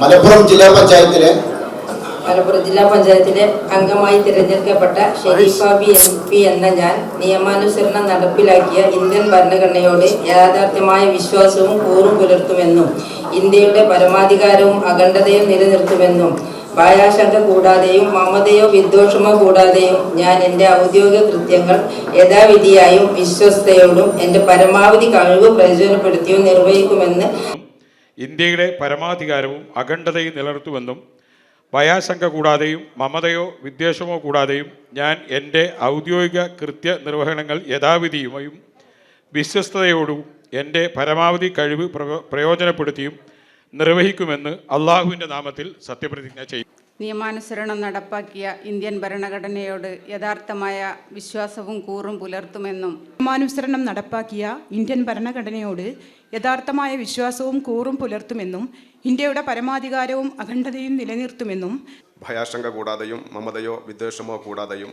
മലപ്പുറം ജില്ലാ പഞ്ചായത്തിലെ അംഗമായി തിരഞ്ഞെടുക്കപ്പെട്ട ഷെരീഫ ബി MP എന്ന ഞാൻ നിയമാനുസരണം നടപ്പിലാക്കിയ ഇന്ത്യൻ ഭരണഘടനയോട് യാഥാർത്ഥ്യമായ വിശ്വാസവും കൂറും പുലർത്തുമെന്നും ഇന്ത്യയുടെ പരമാധികാരവും അഖണ്ഡതയും നിലനിർത്തുമെന്നും ഭയാശങ്ക കൂടാതെയും മമതയോ വിദ്വേഷമോ കൂടാതെയും ഞാൻ എൻ്റെ ഔദ്യോഗിക കൃത്യങ്ങൾ യഥാവിധിയായും വിശ്വസ്തയോടും എൻ്റെ പരമാവധി കഴിവ് പ്രയോജനപ്പെടുത്തിയും നിർവഹിക്കുമെന്ന് ഇന്ത്യയുടെ പരമാധികാരവും അഖണ്ഡതയും നിലനിർത്തുമെന്നും ഭയാശങ്ക കൂടാതെയും മമതയോ വിദ്വേഷമോ കൂടാതെയും ഞാൻ എൻ്റെ ഔദ്യോഗിക കൃത്യനിർവഹണങ്ങൾ യഥാവിധിയുമായും വിശ്വസ്തയോടും എൻ്റെ പരമാവധി കഴിവ് പ്രയോജനപ്പെടുത്തിയും നിർവഹിക്കുമെന്ന് അള്ളാഹുവിൻ്റെ നാമത്തിൽ സത്യപ്രതിജ്ഞ ചെയ്യും. നിയമാനുസരണം നടപ്പാക്കിയ ഇന്ത്യൻ ഭരണഘടനയോട് യഥാർത്ഥമായ വിശ്വാസവും കൂറും പുലർത്തുമെന്നും നിയമാനുസരണം നടപ്പാക്കിയ ഇന്ത്യൻ ഭരണഘടനയോട് യഥാർത്ഥമായ വിശ്വാസവും കൂറും പുലർത്തുമെന്നും ഇന്ത്യയുടെ പരമാധികാരവും അഖണ്ഡതയും നിലനിർത്തുമെന്നും ഭയാശങ്ക കൂടാതെയും മമതയോ വിദ്വേഷമോ കൂടാതെയും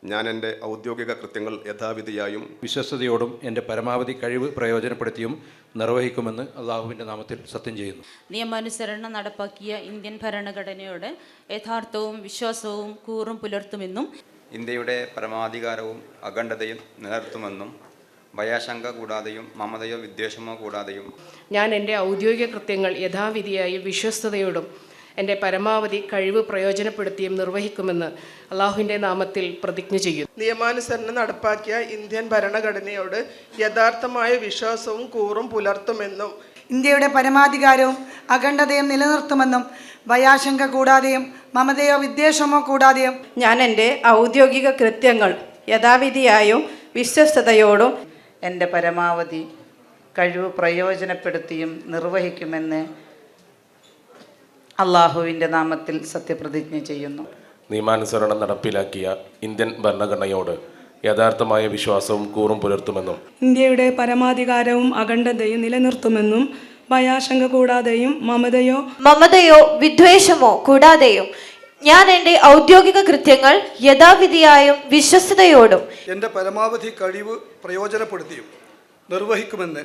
ഞാൻ എൻ്റെ ഔദ്യോഗിക കൃത്യങ്ങൾ യഥാവിധിയായും വിശ്വസ്തയോടും എൻ്റെ പരമാവധി കഴിവ് പ്രയോജനപ്പെടുത്തിയും നിർവഹിക്കുമെന്ന് അള്ളാഹുവിൻ്റെ നാമത്തിൽ സത്യം ചെയ്യുന്നു. നിയമാനുസരണം നടപ്പാക്കിയ ഇന്ത്യൻ ഭരണഘടനയോട് യഥാർത്ഥവും വിശ്വാസവും കൂറും പുലർത്തുമെന്നും ഇന്ത്യയുടെ പരമാധികാരവും അഖണ്ഡതയും നിലനിർത്തുമെന്നും ഭയാശങ്ക കൂടാതെയും മമതയോ വിദ്വേഷമോ കൂടാതെയും ഞാൻ എൻ്റെ ഔദ്യോഗിക കൃത്യങ്ങൾ യഥാവിധിയായും വിശ്വസ്തയോടും എൻ്റെ പരമാവധി കഴിവ് പ്രയോജനപ്പെടുത്തിയും നിർവഹിക്കുമെന്ന് അള്ളാഹുവിൻ്റെ നാമത്തിൽ പ്രതിജ്ഞ ചെയ്യുന്നു. നിയമാനുസരണം നടപ്പാക്കിയ ഇന്ത്യൻ ഭരണഘടനയോട് യഥാർത്ഥമായ വിശ്വാസവും കൂറും പുലർത്തുമെന്നും ഇന്ത്യയുടെ പരമാധികാരവും അഖണ്ഡതയും നിലനിർത്തുമെന്നും ഭയാശങ്ക കൂടാതെയും മമതയോ വിദ്വേഷമോ കൂടാതെയും ഞാൻ എൻ്റെ ഔദ്യോഗിക കൃത്യങ്ങൾ യഥാവിധിയായും വിശ്വസ്തയോടും എൻ്റെ പരമാവധി കഴിവ് പ്രയോജനപ്പെടുത്തിയും നിർവഹിക്കുമെന്ന് അള്ളാഹുവിൻ്റെ നാമത്തിൽ സത്യപ്രതിജ്ഞ ചെയ്യുന്നു. നിയമാനുസരണം നടപ്പിലാക്കിയ ഇന്ത്യൻ ഭരണഘടനയോട് യഥാർത്ഥമായ വിശ്വാസവും കൂറും പുലർത്തുമെന്നും ഇന്ത്യയുടെ പരമാധികാരവും അഖണ്ഡതയും നിലനിർത്തുമെന്നും ഭയാശങ്ക കൂടാതെയും മമതയോ വിദ്വേഷമോ കൂടാതെയും ഞാൻ എൻ്റെ ഔദ്യോഗിക കൃത്യങ്ങൾ യഥാവിധിയായും വിശ്വസ്തയോടും എൻ്റെ പരമാവധി കഴിവ് പ്രയോജനപ്പെടുത്തിയും നിർവഹിക്കുമെന്ന്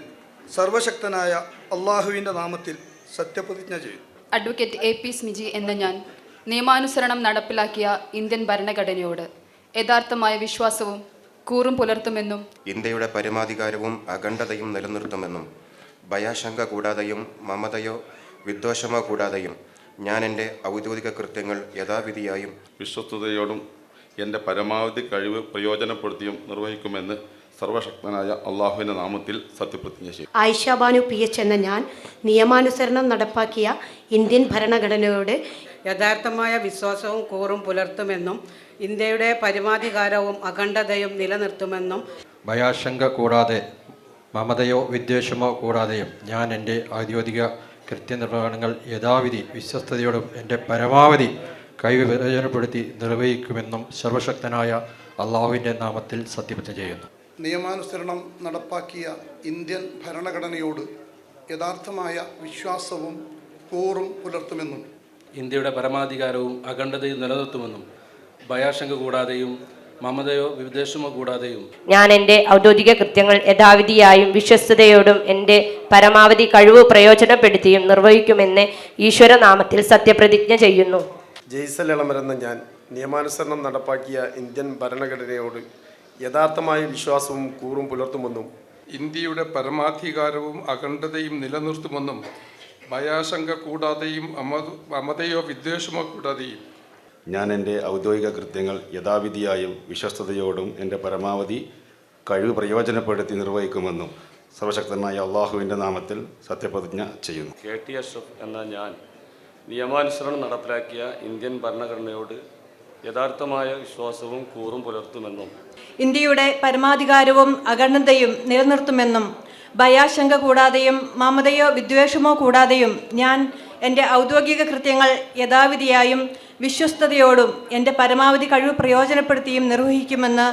സർവശക്തനായ അള്ളാഹുവിൻ്റെ നാമത്തിൽ സത്യപ്രതിജ്ഞ ചെയ്യുന്നു. അഡ്വക്കേറ്റ് AP സ്മിജി എന്ന ഞാൻ നിയമാനുസരണം നടപ്പിലാക്കിയ ഇന്ത്യൻ ഭരണഘടനയോട് യഥാർത്ഥമായ വിശ്വാസവും കൂറും പുലർത്തുമെന്നും ഇന്ത്യയുടെ പരമാധികാരവും അഖണ്ഡതയും നിലനിർത്തുമെന്നും ഭയാശങ്ക കൂടാതെയും മമതയോ വിദ്വേഷമോ കൂടാതെയും ഞാൻ എൻ്റെ ഔദ്യോഗിക കൃത്യങ്ങൾ യഥാവിധിയായും വിശ്വസ്തയോടും എൻ്റെ പരമാവധി കഴിവ് പ്രയോജനപ്പെടുത്തിയും നിർവഹിക്കുമെന്ന് സർവശക്തനായ അള്ളാഹുവിൻ്റെ നാമത്തിൽ സത്യപ്രതിജ്ഞ ചെയ്യും. ആയിഷ ബാനു PH എന്ന ഞാൻ നിയമാനുസരണം നടപ്പാക്കിയ ഇന്ത്യൻ ഭരണഘടനയോട് യഥാർത്ഥമായ വിശ്വാസവും കൂറും പുലർത്തുമെന്നും ഇന്ത്യയുടെ പരമാധികാരവും അഖണ്ഡതയും നിലനിർത്തുമെന്നും ഭയാശങ്ക കൂടാതെ മമതയോ വിദ്വേഷമോ കൂടാതെയും ഞാൻ എൻ്റെ ഔദ്യോഗിക കൃത്യനിർവഹണങ്ങൾ യഥാവിധി വിശ്വസ്തയോടും എൻ്റെ പരമാവധി കഴിവ് പ്രയോജനപ്പെടുത്തി നിർവഹിക്കുമെന്നും സർവശക്തനായ അള്ളാഹുവിൻ്റെ നാമത്തിൽ സത്യപ്രതിജ്ഞ ചെയ്യുന്നു. നിയമാനുസരണം നടപ്പാക്കിയ ഇന്ത്യൻ ഭരണഘടനയോട് യഥാർത്ഥമായ വിശ്വാസവും കൂറും പുലർത്തുമെന്നും ഇന്ത്യയുടെ പരമാധികാരവും അഖണ്ഡതയും നിലനിർത്തുമെന്നും ഭയാശങ്ക കൂടാതെയും മമതയോ വിദ്വേഷമോ കൂടാതെയും ഞാൻ എൻ്റെ ഔദ്യോഗിക കൃത്യങ്ങൾ യഥാവിധിയായും വിശ്വസ്തയോടും എൻ്റെ പരമാവധി കഴിവ് പ്രയോജനപ്പെടുത്തിയും നിർവഹിക്കുമെന്ന് ഈശ്വരനാമത്തിൽ സത്യപ്രതിജ്ഞ ചെയ്യുന്നു. ജയ്സൽ എളമരെന്ന ഞാൻ നിയമാനുസരണം നടപ്പാക്കിയ ഇന്ത്യൻ ഭരണഘടനയോട് യഥാർത്ഥമായ വിശ്വാസവും കൂറും പുലർത്തുമെന്നും ഇന്ത്യയുടെ പരമാധികാരവും അഖണ്ഡതയും നിലനിർത്തുമെന്നും ഭയാശങ്ക കൂടാതെയും മമതയോ വിദ്വേഷമോ കൂടാതെയും ഞാൻ എൻ്റെ ഔദ്യോഗിക കൃത്യങ്ങൾ യഥാവിധിയായും വിശ്വസ്തയോടും എൻ്റെ പരമാവധി കഴിവ് പ്രയോജനപ്പെടുത്തി നിർവഹിക്കുമെന്നും സർവശക്തനായ അള്ളാഹുവിൻ്റെ നാമത്തിൽ സത്യപ്രതിജ്ഞ ചെയ്യുന്നു. KT അഷ്റഫ് എന്ന ഞാൻ നിയമാനുസരണം നടപ്പിലാക്കിയ ഇന്ത്യൻ ഭരണഘടനയോട് യഥാർത്ഥമായ വിശ്വാസവും കൂറും പുലർത്തുമെന്നും ഇന്ത്യയുടെ പരമാധികാരവും അഖണ്ഡതയും നിലനിർത്തുമെന്നും ഭയാശങ്ക കൂടാതെയും മമതയോ വിദ്വേഷമോ കൂടാതെയും ഞാൻ എൻ്റെ ഔദ്യോഗിക കൃത്യങ്ങൾ യഥാവിധിയായും വിശ്വസ്തയോടും എൻ്റെ പരമാവധി കഴിവ് പ്രയോജനപ്പെടുത്തിയും നിർവഹിക്കുമെന്ന്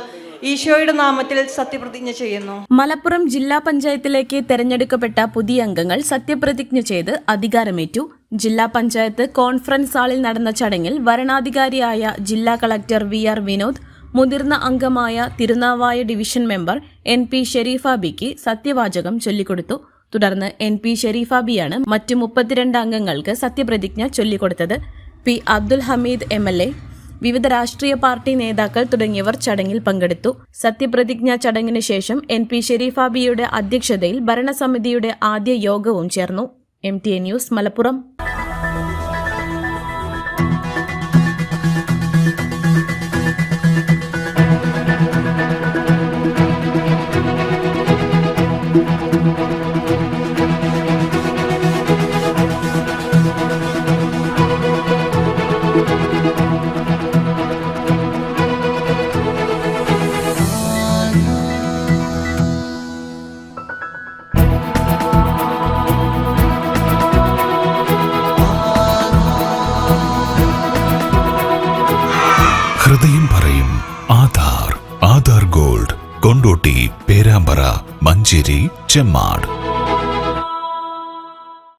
ഈശോയുടെ നാമത്തിൽ സത്യപ്രതിജ്ഞ ചെയ്യുന്നു. മലപ്പുറം ജില്ലാ പഞ്ചായത്തിലേക്ക് തെരഞ്ഞെടുക്കപ്പെട്ട പുതിയ അംഗങ്ങൾ സത്യപ്രതിജ്ഞ ചെയ്ത് അധികാരമേറ്റു. ജില്ലാ പഞ്ചായത്ത് കോൺഫറൻസ് ഹാളിൽ നടന്ന ചടങ്ങിൽ വരണാധികാരിയായ ജില്ലാ കളക്ടർ VR വിനോദ്, മുതിർന്ന അംഗമായ Thirunavaya division member NP Shareefa ബിക്ക് സത്യവാചകം ചൊല്ലിക്കൊടുത്തു. തുടർന്ന് NP ഷെരീഫാബിയാണ് മറ്റു 32 അംഗങ്ങൾക്ക് സത്യപ്രതിജ്ഞ ചൊല്ലിക്കൊടുത്തത്. P. അബ്ദുൽ ഹമീദ് MLA, വിവിധ രാഷ്ട്രീയ പാർട്ടി നേതാക്കൾ തുടങ്ങിയവർ ചടങ്ങിൽ പങ്കെടുത്തു. സത്യപ്രതിജ്ഞാ ചടങ്ങിന് ശേഷം NP ഷെരീഫാബിയുടെ അധ്യക്ഷതയിൽ ഭരണസമിതിയുടെ ആദ്യ യോഗവും ചേർന്നു. MTA news, Malappuram. ഹൃദയം പറയും ആധാർ ഗോൾഡ്, കൊണ്ടോട്ടി, പേരാമ്പ്ര, മഞ്ചേരി, ചെമ്മാട്.